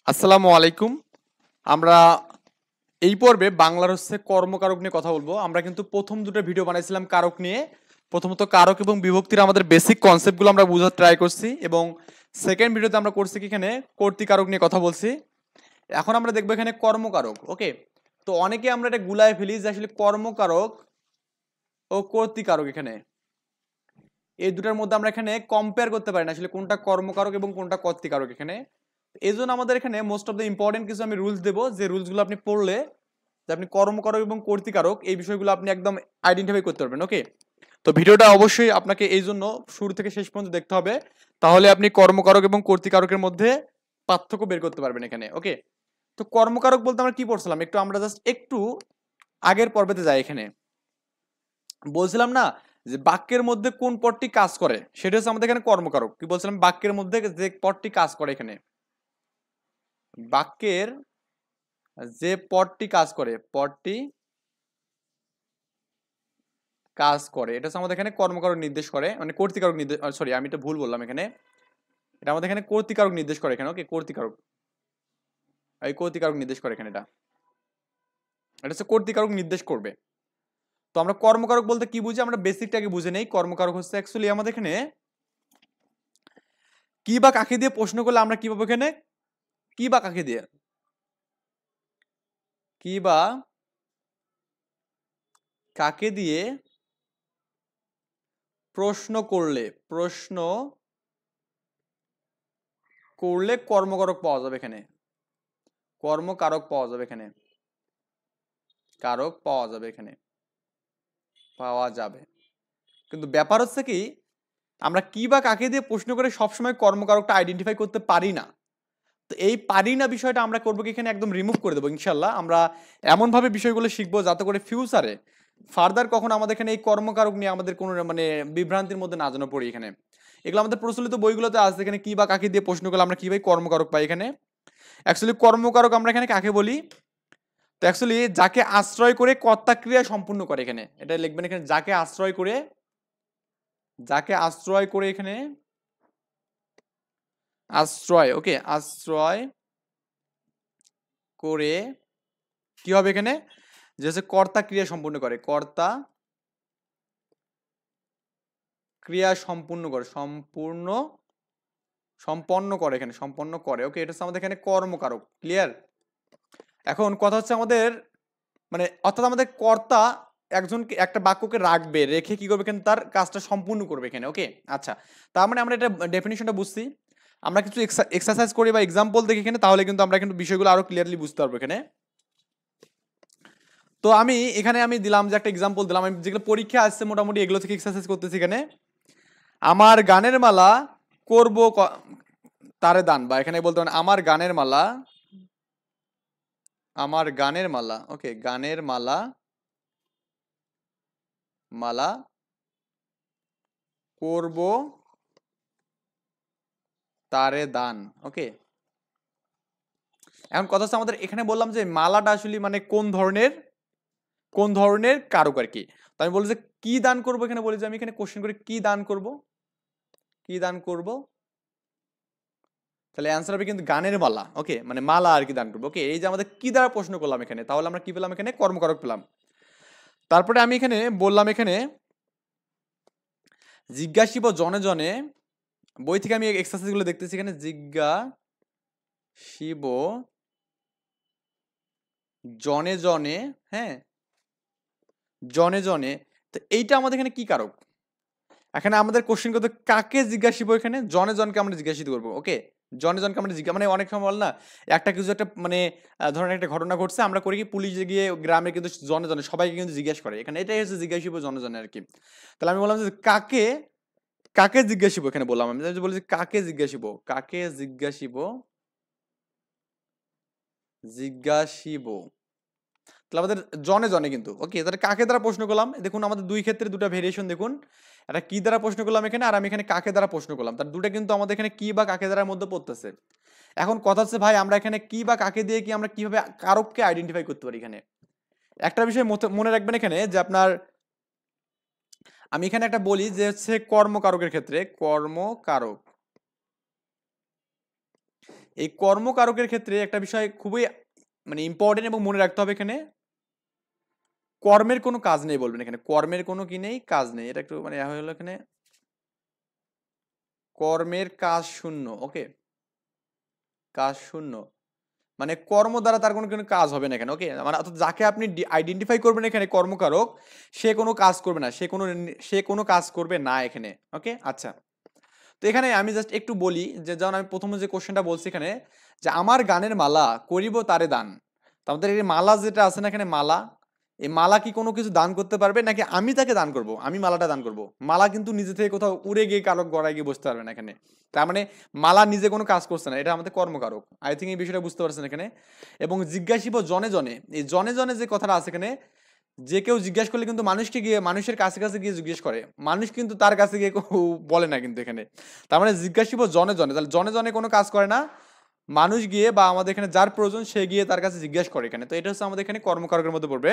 আসসালামু আলাইকুম। আমরা এই পর্বে বাংলার কর্মকারক নিয়ে কথা বলবো। আমরা কিন্তু প্রথম দুটো ভিডিও বানাইছিলাম কারক নিয়ে। প্রথমত কারক এবং বিভক্তির আমাদের বেসিক কনসেপ্টগুলো আমরা বোঝার ট্রাই করছি, এবং সেকেন্ড ভিডিওতে আমরা করছি কি এখানে কর্তৃকারক নিয়ে কথা বলছি। এখন আমরা দেখবো এখানে কর্মকারক। ওকে, তো অনেকে আমরা এটা গুলায় ফেলি যে আসলে কর্মকারক ও কর্তৃকারক এখানে এই দুটার মধ্যে আমরা এখানে কম্পেয়ার করতে পারি না আসলে কোনটা কর্মকারক এবং কোনটা কর্তৃকারক। এখানে এই জন্য আমাদের এখানে মোস্ট অফ দ্য ইম্পর্টেন্ট কিছু আমি রুলস দেবো, যে রুলসগুলো আপনি পড়লে যে আপনি কর্মকারক এবং কর্তৃকারক এই বিষয়গুলো আপনি একদম আইডেন্টিফাই করতে পারবেন। ওকে, তো ভিডিওটা অবশ্যই আপনাকে এই জন্য শুরু থেকে শেষ পর্যন্ত দেখতে হবে, তাহলে আপনি কর্মকারক এবং কর্তৃকারকের মধ্যে পার্থক্য বের করতে পারবেন এখানে। ওকে, তো কর্মকারক বলতে আমরা কি পড়ছিলাম, আমরা জাস্ট একটু আগের পর্বেতে যাই। এখানে বলছিলাম না যে বাক্যের মধ্যে কোন পদটি কাজ করে, সেটা হচ্ছে আমাদের এখানে কর্মকারক। কি বলছিলাম, বাক্যের মধ্যে যে পদটি কাজ করে, এখানে বাক্যের যে পদটি কাজ করে, পদটি কাজ করে, এটা হচ্ছে আমাদের এখানে কর্মকারক নির্দেশ করে, মানে কর্তৃকারক নির্দেশ। সরি, আমি এটা ভুল বললাম। এখানে এটা আমাদের এখানে কর্তৃকারক নির্দেশ করে এখানে। ওকে, কর্তৃকারক, এই কর্তৃকারক নির্দেশ করে এখানে। এটা এটা হচ্ছে কর্তৃকারক নির্দেশ করবে। তো আমরা কর্মকারক বলতে কি বুঝি, আমরা বেসিকটাকে বুঝে নেই। কর্মকারক হচ্ছে অ্যাকচুয়ালি আমাদের এখানে কি বা কাকে দিয়ে প্রশ্ন করলে আমরা কি পাবো, এখানে কি বা কাকে দিয়ে, কি বা কাকে দিয়ে প্রশ্ন করলে কর্মকারক পাওয়া যাবে এখানে, কর্মকারক পাওয়া যাবে এখানে, কারক পাওয়া যাবে এখানে, পাওয়া যাবে। কিন্তু ব্যাপার হচ্ছে কি, আমরা কি বা কাকে দিয়ে প্রশ্ন করে সবসময় কর্মকারকটা আইডেন্টিফাই করতে পারি না। তো এই পারি না বিষয়টা আমরা করবো কি এখানে একদম রিমুভ করে দেবো ইনশাল্লাহ। আমরা এমন ভাবে বিষয়গুলো শিখবো যাতে করে ফিউচারে ফার্দার কখনো আমাদের এখানে এই কর্মকারক নিয়ে আমাদের কোনো মানে বিভ্রান্তির মধ্যে না যেন পড়ি। এখানে এগুলো আমাদের প্রচলিত বইগুলোতে আছে, এখানে কি বা কাকে দিয়ে প্রশ্ন করলে আমরা কিভাবে কর্মকারক পাই। এখানে অ্যাকচুয়ালি কর্মকারক আমরা এখানে কাকে বলি, তো অ্যাকচুয়ালি যাকে আশ্রয় করে কর্তা ক্রিয়া সম্পূর্ণ করে। এখানে এটা লিখবেন, এখানে যাকে আশ্রয় করে, যাকে আশ্রয় করে, এখানে আশ্রয়, ওকে, আশ্রয় করে কি হবে এখানে, যে হচ্ছে কর্তা ক্রিয়া সম্পূর্ণ করে, কর্তা ক্রিয়া সম্পূর্ণ করে, সম্পন্ন করে, এখানে সম্পন্ন করে। ওকে, এটা হচ্ছে আমাদের এখানে কর্মকারক। ক্লিয়ার? এখন কথা হচ্ছে আমাদের মানে অর্থাৎ আমাদের কর্তা একজনকে একটা বাক্যকে রাখবে, রেখে কি করবে এখানে তার কাজটা সম্পূর্ণ করবে এখানে। ওকে, আচ্ছা, তার মানে আমরা এটা ডেফিনিশনটা বুঝছি। আমরা কিছু এক্সারসাইজ করি বা এক্সাম্পল দেখি এখানে, তাহলে কিন্তু আমরা কিন্তু বিষয়গুলো আরো ক্লিয়ারলি বুঝতে পারবো এখানে। তো আমি এখানে দিলাম যে একটা এক্সাম্পল দিলাম, আমি যেগুলো পরীক্ষা আসছে মোটামুটি এগুলো থেকে এক্সারসাইজ করতেছি। এখানে আমার গানের মালা করব তারে দান, বা এখানে বলতে পারেন আমার গানের মালা, আমার গানের মালা, ওকে, গানের মালা, মালা করব তারে দান। ওকে, এখন কথা হচ্ছে আমাদের এখানে বললাম যে মালাটা আসলে মানে কোন ধরনের কারক আর কি। তো আমি বলি যে কি দান করব, এখানে বলি যে আমি এখানে কোশ্চেন করে কি দান করব, কি দান করব, তাহলে অ্যান্সার হবে কিন্তু গানের মালা। ওকে, মানে মালা আর কি দান করবো। ওকে, এই যে আমাদের কি দ্বারা প্রশ্ন করলাম এখানে, তাহলে আমরা কি পেলাম এখানে কর্মকারক পেলাম। তারপরে আমি এখানে বললাম, এখানে জিজ্ঞাসিব জনে জনে, বই থেকে আমি এক্সারসাইজ গুলো দেখতেছি। এখানে জিজ্ঞাসিব জনে জনে, হ্যাঁ, জনে জনে, তো এইটা আমাদের এখানে কি কারক। এখানে আমাদের কোশ্চেন করতে কাকে জিজ্ঞাসিব, এখানে জনে জনকে আমরা জিজ্ঞাসিত করবো। ওকে, জনে জনকে আমরা মানে অনেক সময় বল না একটা কিছু একটা মানে ধরেন একটা ঘটনা ঘটছে, আমরা করি কি পুলিশে গিয়ে গ্রামে কিন্তু জনে জনে সবাইকে কিন্তু জিজ্ঞেস করে, এখানে এটাই হচ্ছে জিজ্ঞাসিব জনে জনে আর কি। তাহলে আমি বললাম যে কাকে, কাকে জিজ্ঞাসিব, এখানে বললাম আমি বলেছি কাকে জিজ্ঞাসিব, কাকে জিজ্ঞাসিব, জিজ্ঞাসিব, তাহলে আমাদের জনে জনে কিন্তু। ওকে, তাহলে কাকে দ্বারা প্রশ্ন করলাম, দেখুন আমাদের দুই ক্ষেত্রে দুটো ভেরিয়েশন দেখুন। এটা কি দ্বারা প্রশ্ন করলাম এখানে, আর আমি এখানে কাকে দ্বারা প্রশ্ন করলাম, তার দুটো কিন্তু আমাদের এখানে কি বা কাকে দ্বারার মধ্যে পড়তেছে। এখন কথা হচ্ছে ভাই আমরা এখানে কি বা কাকে দিয়ে কি আমরা কিভাবে কারককে আইডেন্টিফাই করতে পারি। এখানে একটা বিষয় মনে রাখবেন এখানে, যে আপনার আমি এখানে একটা বলি যে হচ্ছে কর্মকারকের ক্ষেত্রে, কর্মকারক এই কর্মকারকের ক্ষেত্রে একটা বিষয় খুবই মানে ইম্পর্টেন্ট এবং মনে রাখতে হবে এখানে, কর্মের কোনো কাজ নেই বলবেন এখানে, কর্মের কোনো কি নেই, কাজ নেই। এটা একটু মানে হলো এখানে কর্মের কাজ শূন্য। ওকে, কাজ শূন্য মানে কর্ম দ্বারা তার কোনো কোনো কাজ হবে না এখানে। ওকে, মানে অর্থাৎ যাকে আপনি আইডেন্টিফাই করবেন এখানে কর্মকারক, সে কোনো কাজ করবে না, সে কোনো কাজ করবে না এখানে। ওকে, আচ্ছা। তো এখানে আমি জাস্ট একটু বলি যে যখন আমি প্রথমে যে কোশ্চেনটা বলছি এখানে যে আমার গানের মালা করিব তারে দান, তো আমাদের এই মালা যেটা আছে না এখানে, মালা, এই মালা কি কোনো কিছু দান করতে পারবে নাকি আমি তাকে দান করব, আমি মালাটা দান করব? মালা কিন্তু নিজে থেকে কোথাও উড়ে গিয়ে কারো গড়ায় গিয়ে বসতে পারবে না এখানে। তার মানে মালা নিজে কোনো কাজ করছে না, এটা আমাদের কর্মকারক। আই থিঙ্ক এই বিষয়টা বুঝতে পারছেন এখানে। এবং জিজ্ঞাসিব জনে জনে, এই জনে জনে যে কথাটা আছে এখানে, যে কেউ জিজ্ঞাসা করলে কিন্তু মানুষকে গিয়ে, মানুষের কাছে কাছে গিয়ে জিজ্ঞেস করে, মানুষ কিন্তু তার কাছে গিয়ে বলে না কিন্তু এখানে। তার মানে জিজ্ঞাসিব জনে জনে, তাহলে জনে জনে কোনো কাজ করে না, মানুষ গিয়ে বা আমাদের এখানে যার প্রয়োজন সে গিয়ে তার কাছে জিজ্ঞাসা করে এখানে। তো এটা হচ্ছে আমাদের এখানে কর্মকারকের মধ্যে পড়বে।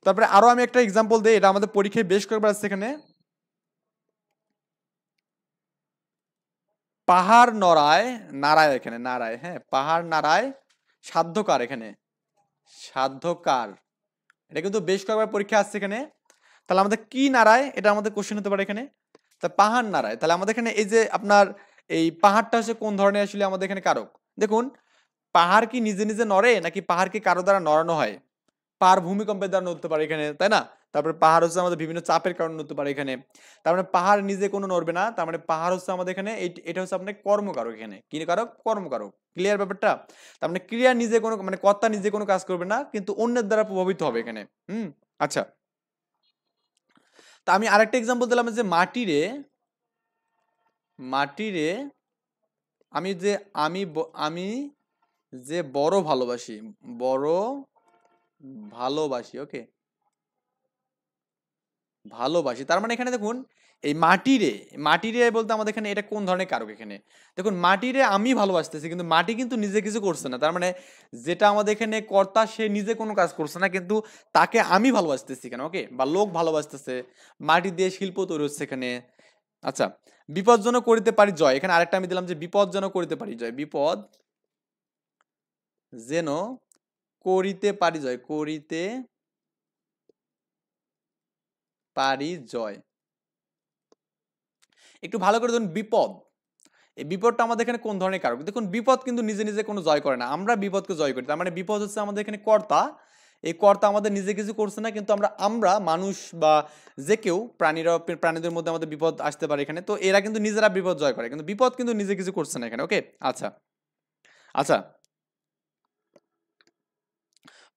তারপরে আরো আমি একটা এক্সাম্পল দিই, এটা আমাদের পরীক্ষায় বেশ কয়েকবার আসছে এখানে। পাহাড় নড়ায়, নারায় এখানে নারায়, হ্যাঁ পাহাড় নারায় সাধ্যকার এখানে, সাধ্যকার, এটা কিন্তু বেশ কয়েকবার পরীক্ষা আসছে এখানে। তাহলে আমাদের কি নাড়ায়, এটা আমাদের কোশ্চেন হতে পারে এখানে। তা পাহাড় নাড়ায়, তাহলে আমাদের এখানে এই যে আপনার এই পাহাড়টা হচ্ছে কোন ধরনের আসলে আমাদের এখানে কারক। দেখুন, পাহাড় কি নিজে নিজে নড়ে নাকি পাহাড় কি কারো দ্বারা নড়ানো হয়? পাহাড় ভূমিকম্পের দ্বারা নড়তে পারে এখানে, তাই না? তারপরে পাহাড় হচ্ছে আমাদের বিভিন্ন চাপের কারণে নড়তে পারে এখানে। তার মানে পাহাড় নিজে কোনো নড়বে না, তার মানে পাহাড় হচ্ছে আমাদের এখানে এটা হচ্ছে আপনার কর্মকারক এখানে। কি কারক? কর্মকারক। ক্লিয়ার ব্যাপারটা? তার মানে ক্রিয়া নিজে কোনো মানে কর্তা নিজে কোনো কাজ করবে না, কিন্তু অন্যের দ্বারা প্রভাবিত হবে এখানে। আচ্ছা। তা আমি আরেকটা এক্সাম্পল দিলাম যে মাটিরে, মাটিরে আমি যে আমি যে বড় ভালোবাসি, বড় ভালোবাসি। ওকে, ভালোবাসি, তার মানে এখানে দেখুন এই মাটিরে, মাটিরে বলতে আমাদের এখানে এটা কোন ধরনের কারক এখানে? দেখুন মাটিরে আমি ভালোবাসতেছি, কিন্তু মাটি কিন্তু নিজে কিছু করছে না, তার মানে যেটা আমাদের এখানে কর্তা সে নিজে কোনো কাজ করছে না, কিন্তু তাকে আমি ভালোবাসতেছি এখানে। ওকে, বা লোক ভালোবাসতেছে, মাটি দিয়ে শিল্প তৈরি হচ্ছে এখানে। আচ্ছা, বিপজ্জনক করিতে পারি জয়, এখানে আরেকটা আমি দিলাম যে বিপজ্জনক করিতে পারি জয়, বিপদ যেন করিতে পারি জয়, করিতে পারি জয়। একটু ভালো করে ধরুন বিপদ, এই বিপদটা আমাদের এখানে কোন ধরনের কারক? দেখুন বিপদ কিন্তু নিজে নিজে কোনো জয় করে না, আমরা বিপদকে জয় করি। তার মানে বিপদ হচ্ছে আমাদের এখানে কর্তা, এই কর্তা আমাদের নিজে কিছু করছে না, কিন্তু আমরা আমরা মানুষ বা যে কেউ প্রাণীরা, প্রাণীদের মধ্যে আমাদের বিপদ আসতে পারে এখানে, তো এরা কিন্তু নিজেরা বিপদ জয় করে, কিন্তু বিপদ কিন্তু নিজে কিছু করছে না এখানে। ওকে, আচ্ছা। আচ্ছা,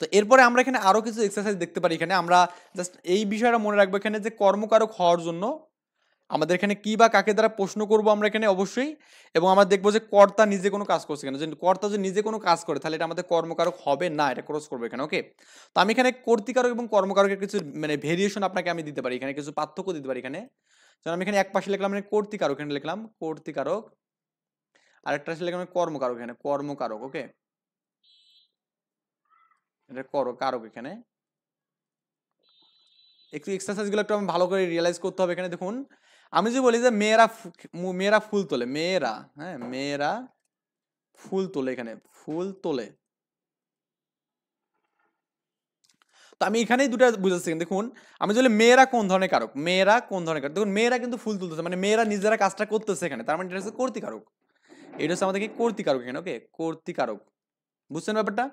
তো এরপরে আমরা এখানে আরো কিছু এক্সারসাইজ দেখতে পারি এখানে। আমরা জাস্ট এই বিষয়টা মনে রাখবো এখানে যে কর্মকারক হওয়ার জন্য আমাদের এখানে কি বা কাকে দ্বারা প্রশ্ন করব আমরা এখানে অবশ্যই, এবং আমরা দেখবো যে কর্তা নিজে কোনো কাজ করছে কেন, যে কর্তা যদি নিজে কোনো কাজ করে তাহলে এটা আমাদের কর্মকারক হবে না, এটা ক্রস করবো এখানে। ওকে, তো আমি এখানে কর্তৃকারক এবং কর্মকারকের কিছু মানে ভেরিয়েশন আপনাকে আমি দিতে পারি এখানে, কিছু পার্থক্য দিতে পারি এখানে। যেমন আমি এখানে এক পাশে লিখলাম মানে কর্তৃকারক, এখানে লিখলাম কর্তৃকারক, আরেকটা পাশে লিখলাম কর্মকারক, এখানে কর্মকারক। ওকে, এটা কারক এখানে। একটু এক্সারসাইজ গুলো একটু আমি ভালো করে রিয়েলাইজ করতে হবে এখানে। দেখুন, আমি যদি বলি যে মেয়েরা মেয়েরা ফুল তোলে, মেয়েরা, হ্যাঁ মেয়েরা ফুল তোলে, এখানে ফুল তোলে, তো আমি এখানেই দুটো বুঝাচ্ছি। দেখুন, আমি যদি মেয়েরা কোন ধরনের কারক, মেয়েরা কোন ধরনের কারক, দেখুন মেয়েরা কিন্তু ফুল তুলতেছে, মানে মেয়েরা নিজেরা কাজটা করতেছে এখানে, তার মানে এটা হচ্ছে কর্তৃকারক। এটা হচ্ছে আমাদের কি কর্তৃকারক এখানে। ওকে, কর্তৃকারক, বুঝছেন ব্যাপারটা?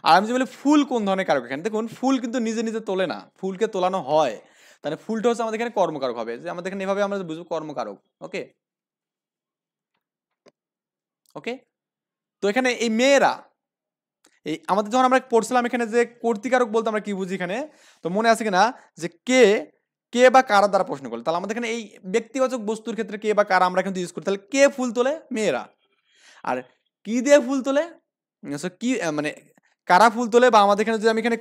আর আমি যদি বলি ফুল কোন ধরনের কারক, এখানে দেখুন ফুল কিন্তু নিজে নিজে তোলে না, ফুলকে তোলানো হয়, তাহলে ফুলটা হচ্ছে আমাদের এখানে কর্মকারক হবে, যে আমাদের এখানে এভাবে আমরা বুঝবো কর্মকারক। ওকে, ওকে, তো এখানে এই মেয়েরা, এই আমাদের যখন আমরা পড়ছিলাম এখানে যে কর্তৃকারক বলতে আমরা কি বুঝি এখানে, তো মনে আছে কিনা যে কে, কে বা কারা দ্বারা প্রশ্ন করলো, তাহলে আমাদের এখানে এই ব্যক্তিবাচক বস্তুর ক্ষেত্রে কে বা কারা আমরা কিন্তু ইউজ করি, তাহলে কে ফুল তোলে, মেয়েরা। আর কি দিয়ে ফুল তোলে, কি মানে কারা ফুল তোলে, বা আমাদের এখানে যদি আমি এখানে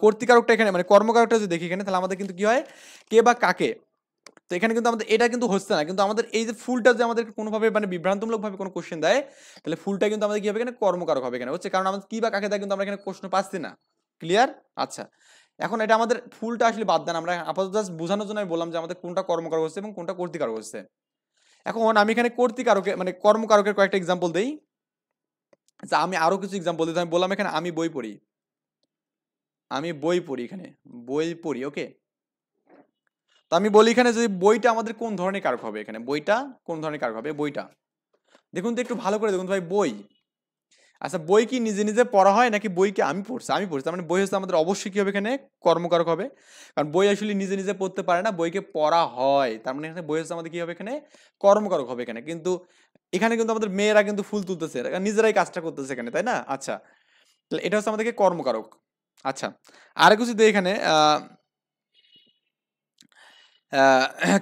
কর্তৃকারকটা এখানে মানে কর্মকারকটা যদি দেখি এখানে, তাহলে আমাদের কিন্তু কি হয় কে বা কাকে। তো এখানে কিন্তু আমাদের এটা কিন্তু হচ্ছে না, কিন্তু আমাদের এই যে ফুলটা যে আমাদের কোনোভাবে মানে বিভ্রান্তমূলক ভাবে কোনো কোশ্চেন দেয়, তাহলে ফুলটা কিন্তু আমাদের কি হবে এখানে কর্মকারক হবে এখানে, হচ্ছে কারণ আমাদের কি বা কাকে দেয় কিন্তু আমরা এখানে প্রশ্ন পাচ্ছি না। ক্লিয়ার? আচ্ছা, এখন এটা আমাদের ফুলটা আসলে বাদ দেন, আমরা আপাতত জাস্ট বোঝানোর জন্য আমি বললাম যে আমাদের কোনটা কর্মকারক হচ্ছে এবং কোনটা কর্তৃকারক হচ্ছে। এখন আমি এখানে কর্তৃকারকের মানে কর্মকারকের কয়েকটা এক্সাম্পল দেই। আচ্ছা আমি আরো কিছু এক্সাম্পল দিতে আমি বললাম এখানে আমি বই পড়ি, আমি বই পড়ি, এখানে বই পড়ি। ওকে, তো আমি বলি এখানে যে বইটা আমাদের কোন ধরনের কারক হবে, এখানে বইটা কোন ধরনের কারক হবে, বইটা দেখুন তো একটু ভালো করে দেখুন তো ভাই, বই। আচ্ছা বই কি নিজে নিজে পড়া হয় নাকি বই কি আমি পড়ছি, আমি পড়ছি, তার মানে বই হচ্ছে আমাদের অবশ্যই কি হবে এখানে কর্মকারক হবে, কারণ বই আসলে নিজে নিজে পড়তে পারে না, বইকে পড়া হয়, তার মানে এখানে বই হচ্ছে আমাদের কি হবে এখানে কর্মকারক হবে এখানে। কিন্তু এখানে কিন্তু আমাদের মেয়েরা কিন্তু ফুল তুলতেছে, এরা নিজেরাই কাজটা করতেছে এখানে, তাই না? আচ্ছা তাহলে এটা হচ্ছে আমাদেরকে কর্মকারক। আচ্ছা আর কিছু দিই এখানে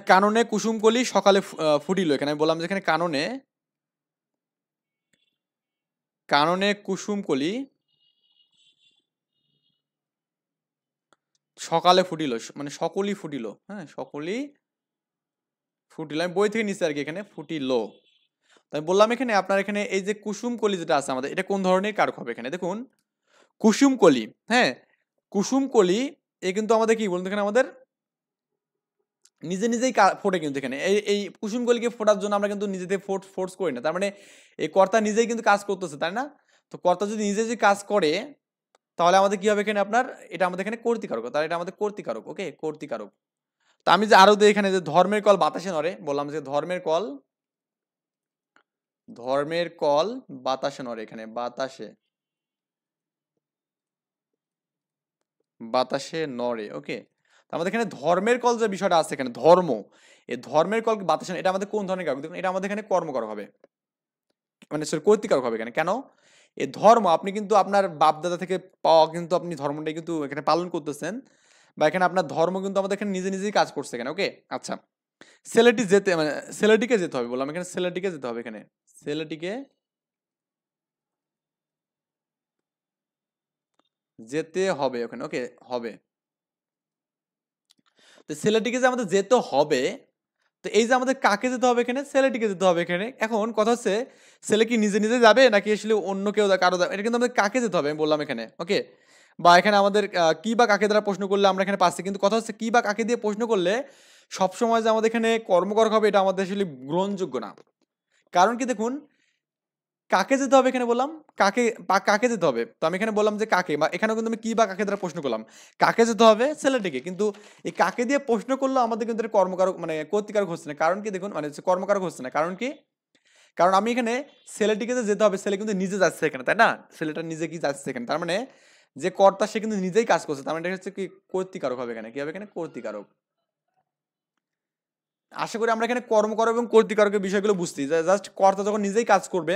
কাননে কুসুমকলি সকালে ফুটিল, এখানে আমি বললাম যে এখানে কাননে, কাননে কুসুমকলি সকালে ফুটিল, মানে সকলই ফুটিল, হ্যাঁ সকলই ফুটিল, আমি বই থেকে নিচে আর কি, এখানে ফুটিল। তাই বললাম এখানে আপনার এখানে এই যে কুসুমকলি যেটা আছে আমাদের, এটা কোন ধরনের কারক হবে, এখানে দেখুন কুসুমকলি, হ্যাঁ কুসুমকলি এ কিন্তু আমাদের কি বলুন এখানে আমাদের নিজে নিজেই ফোটে, কিন্তু এখানে এই এই কুসুমকলিকে ফোটার জন্য আমরা কিন্তু নিজেদের ফোর্স করি না, তার মানে এই কর্তা নিজেই কিন্তু কাজ করতেছে, তাই না? তো কর্তা যদি নিজে যদি কাজ করে তাহলে আমাদের কি হবে এখানে আপনার, এটা আমাদের এখানে কর্তৃকারক, তাহলে এটা আমাদের কর্তৃকারক। ওকে, কর্তৃকারক। তো আমি যে আরো দিই এখানে যে ধর্মের কল বাতাসে নড়ে, বললাম যে ধর্মের কল, ধর্মের কল বাতাসে নড়ে, এখানে বাতাসে, বাতাসে নড়ে। ওকে, আমাদের এখানে ধর্মের কল যে বিষয়টা আছে এখানে ধর্ম, এই ধর্মের কল বাতাসে, এটা আমাদের কোন ধরনের কারক দেখুন, এটা আমাদের এখানে কর্মকারক হবে, মানে সরি কর্তৃকারক হবে এখানে। কেন? এই ধর্ম আপনি কিন্তু আপনার বাপ দাদা থেকে পাওয়া, কিন্তু আপনি ধর্মটাই কিন্তু এখানে পালন করতেছেন, বা এখানে আপনার ধর্ম কিন্তু আমাদের এখানে নিজে নিজেই কাজ করছে এখানে। ওকে আচ্ছা ছেলেটি যেতে, মানে ছেলেটিকে যেতে হবে, বললাম এখানে ছেলেটিকে যেতে হবে, এখানে ছেলেটিকে যেতে হবে ওখানে। ওকে হবে, তো ছেলেটিকে যে আমাদের যেতে হবে, তো এই যে আমাদের কাকে যেতে হবে এখানে, ছেলেটিকে যেতে হবে এখানে। এখন কথা হচ্ছে ছেলে কি নিজে নিজে যাবে নাকি আসলে অন্য কেউ কারো যাবে, এটা কিন্তু আমাদের কাকে যেতে হবে আমি বললাম এখানে। ওকে, বা এখানে আমাদের কি বা কাকে দ্বারা প্রশ্ন করলে আমরা এখানে পাচ্ছি, কিন্তু কথা হচ্ছে কি বা কাকে দিয়ে প্রশ্ন করলে সবসময় যে আমাদের এখানে কর্মকারক হবে এটা আমাদের আসলে গ্রহণযোগ্য না। কারণ কি দেখুন, কাকে যেতে হবে এখানে বললাম, কাকে কাকে যেতে হবে, তো আমি এখানে বললাম যে কাকে, বা এখানেও কিন্তু আমি কি বা কাকে দ্বারা প্রশ্ন করলাম, কাকে যেতে হবে ছেলেটিকে, কিন্তু এই কাকে দিয়ে প্রশ্ন করলো আমাদের কিন্তু এটা কর্মকারক মানে কর্তৃকারক হচ্ছে না। কারণ কি দেখুন, মানে হচ্ছে কর্মকারক হচ্ছে না, কারণ কি, কারণ আমি এখানে ছেলেটিকে যে যেতে হবে, ছেলে কিন্তু নিজে যাচ্ছে এখানে, তাই না? ছেলেটা নিজে কি যাচ্ছে এখানে, তার মানে যে কর্তা সে কিন্তু নিজেই কাজ করছে, তার মানে এটা হচ্ছে কি কর্তৃকারক হবে এখানে, কি হবে এখানে কর্তৃকারক। আশা করি আমরা এখানে কর্মকারক এবং কর্তৃকারকের বিষয়গুলো বুঝছি, জাস্ট কর্তা যখন নিজেই কাজ করবে,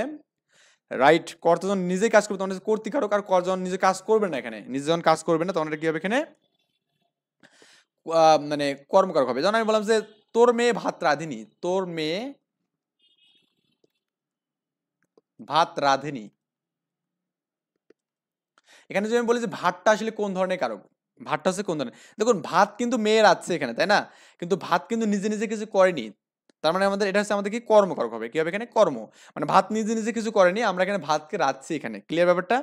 রাইট, কর্তা যখন নিজেই কাজ করবে তখন কর্তৃকারক, আর কর যখন নিজে কাজ করবে না, এখানে নিজে যখন কাজ করবে না তখন এটা কি হবে এখানে মানে কর্মকারক হবে। যেমন আমি বললাম যে তোর মেয়ে ভাত রাঁধেনি, তোর মেয়ে ভাত রাঁধেনি, এখানে যদি আমি বলি যে ভাতটা আসলে কোন ধরনের কারক, ভাতটা হচ্ছে কোন ধরনের, দেখুন ভাত কিন্তু মেয়ে রাঁধছে এখানে, তাই না? কিন্তু ভাত কিন্তু নিজে নিজে কিছু করেনি, তার মানে আমাদের এটা হচ্ছে আমাদের কি কর্মকারক হবে, কি হবে এখানে কর্ম, মানে ভাত নিজে নিজে কিছু করেনি, আমরা এখানে ভাতকে রাঁধছি এখানে। ক্লিয়ার ব্যাপারটা?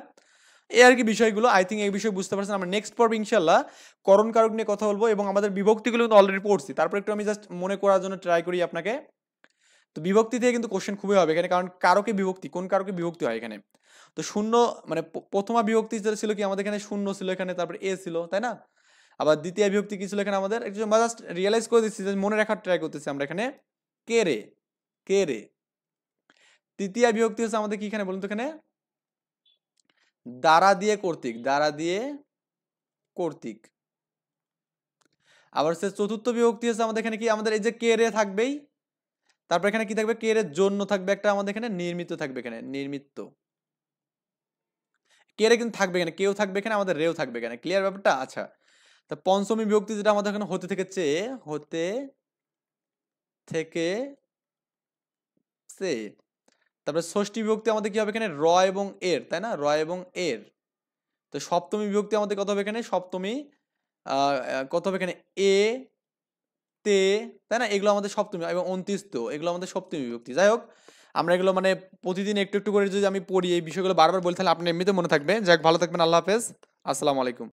এই আর কি বিষয়গুলো, আই থিঙ্ক এই বিষয় বুঝতে পারছেন। আমরা নেক্সট পর্বে ইনশাল্লাহ করণ কারক নিয়ে কথা বলবো, এবং আমাদের বিভক্তিগুলো কিন্তু অলরেডি পড়ছি, তারপর একটু আমি জাস্ট মনে করার জন্য ট্রাই করি আপনাকে। তো বিভক্তি থেকে কিন্তু কোশ্চেন খুবই হবে এখানে, কারণ কারকে বিভক্তি, কোন কারকে বিভক্তি হয় এখানে, তো শূন্য, মানে প্রথমা বিভক্তি যেটা ছিল কি আমাদের এখানে শূন্য ছিল এখানে, তারপর এ ছিল, তাই না? আবার দ্বিতীয় বিভক্তি কি ছিল এখানে আমাদের, একটু জাস্ট রিয়েলাইজ করে দিচ্ছি, যে মনে রাখার ট্রাই করতেছি আমরা এখানে কে রে, কে রে। তৃতীয় বিভক্তি হচ্ছে আমাদের কি এখানে বলুন তো, এখানে দ্বারা দিয়ে কর্তৃক, দ্বারা দিয়ে কর্তৃক। আবার হচ্ছে চতুর্থ বিভক্তি হচ্ছে আমাদের এখানে কি, আমাদের এই যে কে রে থাকবেই, তারপর এখানে কি থাকবে, কে এর জন্য থাকবে একটা, আমাদের এখানে নির্মিত থাকবে, এখানে নির্মিত, কে রে কিন্তু থাকবে এখানে, কেউ থাকবে এখানে, আমাদের রেও থাকবে এখানে। ক্লিয়ার ব্যাপারটা? আচ্ছা, তা পঞ্চমী বিভক্তি যেটা আমাদের এখানে হতে থেকে চেয়ে, হতে থেকে সে, তারপরে ষষ্ঠী বিভক্তি আমাদের কি হবে এখানে র এবং এর, তাই না? র এবং এর। তো সপ্তমী বিভক্তি আমাদের কত হবে এখানে, সপ্তমী কত হবে এখানে এ তে, তাই না? এগুলো আমাদের সপ্তমী, এবং 29 তো এগুলো আমাদের সপ্তমী বিভক্তি। যাই হোক আমরা এগুলো মানে প্রতিদিন একটু একটু করে যদি আমি পড়ি, এই বিষয়গুলো বারবার বলি, তাহলে আপনার এমনিতে মনে থাকবে। যাই হোক ভালো থাকবেন, আল্লাহ হাফেজ, আসসালামু আলাইকুম।